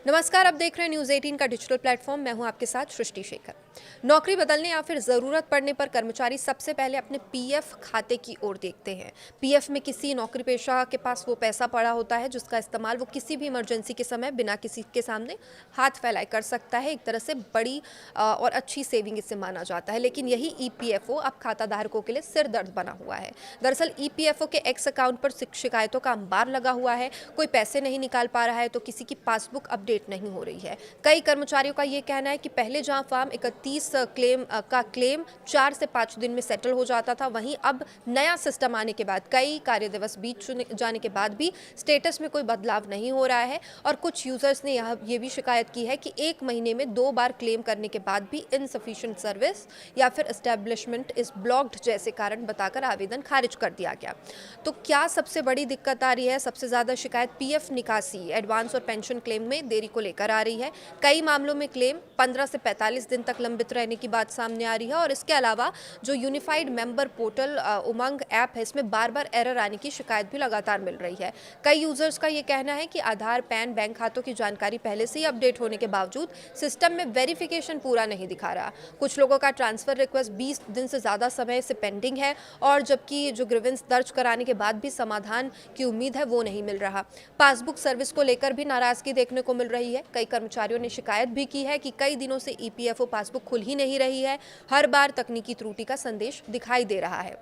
नमस्कार, आप देख रहे हैं न्यूज़ 18 का डिजिटल प्लेटफॉर्म। मैं हूं आपके साथ सृष्टि शेखर। नौकरी बदलने या फिर ज़रूरत पड़ने पर कर्मचारी सबसे पहले अपने पीएफ खाते की ओर देखते हैं। पीएफ में किसी नौकरी पेशा के पास वो पैसा पड़ा होता है जिसका इस्तेमाल वो किसी भी इमरजेंसी के समय बिना किसी के सामने हाथ फैलाए कर सकता है। एक तरह से बड़ी और अच्छी सेविंग इसे माना जाता है। लेकिन यही ईपीएफओ अब खाता धारकों के लिए सिर दर्द बना हुआ है। दरअसल ईपीएफओ के एक्स अकाउंट पर शिकायतों का अंबार लगा हुआ है। कोई पैसे नहीं निकाल पा रहा है तो किसी की पासबुक अपडेट नहीं हो रही है। कई कर्मचारियों का ये कहना है कि पहले जहां फॉर्म 31 क्लेम 4 से 5 दिन में सेटल हो जाता था, वहीं अब नया सिस्टम आने के बाद कई कार्य दिवस बीत जाने के बाद भी स्टेटस में कोई बदलाव नहीं हो रहा है। और कुछ यूजर्स ने ये भी शिकायत की है कि 1 महीने में 2 बार क्लेम करने के बाद भी इनसफिशिएंट सर्विस या फिर एस्टेब्लिशमेंट इज ब्लॉक्ड जैसे कारण बताकर आवेदन खारिज कर दिया गया। तो क्या सबसे बड़ी दिक्कत आ रही है? सबसे ज्यादा शिकायत पीएफ निकासी, एडवांस और पेंशन क्लेम में देरी को लेकर आ रही है। कई मामलों में क्लेम 15 से 45 दिन तक लंबित रहने की बात सामने आ रही है। और इसके अलावा जो यूनिफाइड मेंबर पोर्टल उमंग ऐप है, इसमें बार बार एरर आने की शिकायत भी लगातार मिल रही है। कई यूजर्स का ये कहना है कि आधार, पैन, बैंक खातों की जानकारी पहले से ही अपडेट होने के बावजूद सिस्टम में वेरिफिकेशन पूरा नहीं दिखा रहा। कुछ लोगों का ट्रांसफर रिक्वेस्ट 20 दिन से ज्यादा समय से पेंडिंग है, और जबकि जो ग्रीवेंस दर्ज कराने के बाद भी समाधान की उम्मीद है वो नहीं मिल रहा। पासबुक सर्विस को लेकर भी नाराजगी देखने को मिल रही है। कई कर्मचारियों ने शिकायत भी की है कि कई दिनों से ईपीएफओ पासबुक खुल ही नहीं रही है। हर बार तकनीकी त्रुटि का संदेश दिखाई दे रहा है।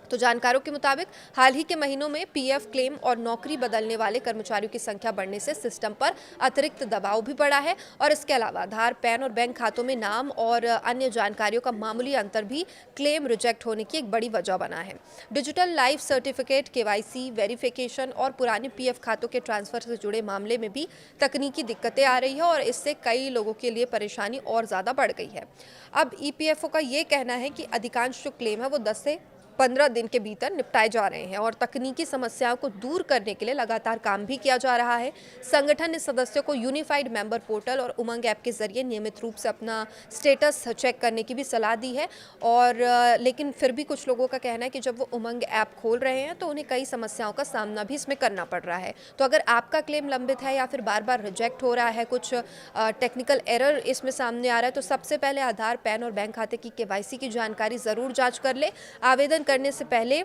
तो जानकारों के मुताबिक हाल ही के महीनों में पीएफ क्लेम और नौकरी बदलने वाले कर्मचारियों की संख्या बढ़ने से सिस्टम पर अतिरिक्त दबाव भी पड़ा है। और इसके अलावा आधार, पैन और बैंक खातों में नाम और अन्य जानकारियों का मामूली अंतर भी क्लेम रिजेक्ट होने की एक बड़ी वजह बना है। Digital life certificate, KYC verification और पुराने पीएफ खातों के ट्रांसफर से जुड़े मामले में भी तकनीकी दिक्कतें आ रही है, और इससे कई लोगों के लिए परेशानी और ज्यादा बढ़ गई है। अब ईपीएफओ का ये कहना है कि अधिकांश जो क्लेम है वो 10 से 15 दिन के भीतर निपटाए जा रहे हैं, और तकनीकी समस्याओं को दूर करने के लिए लगातार काम भी किया जा रहा है। संगठन ने सदस्यों को यूनिफाइड मेंबर पोर्टल और उमंग ऐप के जरिए नियमित रूप से अपना स्टेटस चेक करने की भी सलाह दी है। और लेकिन फिर भी कुछ लोगों का कहना है कि जब वो उमंग ऐप खोल रहे हैं तो उन्हें कई समस्याओं का सामना भी इसमें करना पड़ रहा है। तो अगर आपका क्लेम लंबित है या फिर बार बार रिजेक्ट हो रहा है, कुछ टेक्निकल एरर इसमें सामने आ रहा है, तो सबसे पहले आधार, पैन और बैंक खाते की केवाईसी की जानकारी जरूर जांच कर ले। आवेदन करने से पहले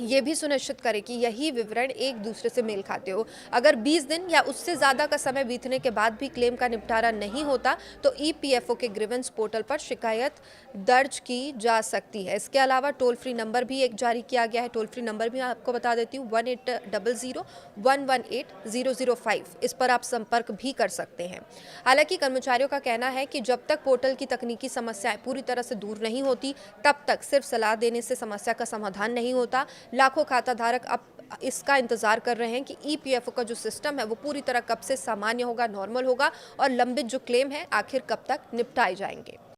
ये भी सुनिश्चित करें कि यही विवरण एक दूसरे से मेल खाते हो। अगर 20 दिन या उससे ज़्यादा का समय बीतने के बाद भी क्लेम का निपटारा नहीं होता तो ईपीएफओ के ग्रीवेंस पोर्टल पर शिकायत दर्ज की जा सकती है। इसके अलावा टोल फ्री नंबर भी एक जारी किया गया है। टोल फ्री नंबर भी मैं आपको बता देती हूँ, 1800-118-005। इस पर आप संपर्क भी कर सकते हैं। हालांकि कर्मचारियों का कहना है कि जब तक पोर्टल की तकनीकी समस्याएं पूरी तरह से दूर नहीं होती, तब तक सिर्फ सलाह देने से समस्या का समाधान नहीं होता। लाखों खाता धारक अब इसका इंतजार कर रहे हैं कि ईपीएफओ का जो सिस्टम है वो पूरी तरह कब से सामान्य होगा, नॉर्मल होगा, और लंबित जो क्लेम है आखिर कब तक निपटाए जाएंगे।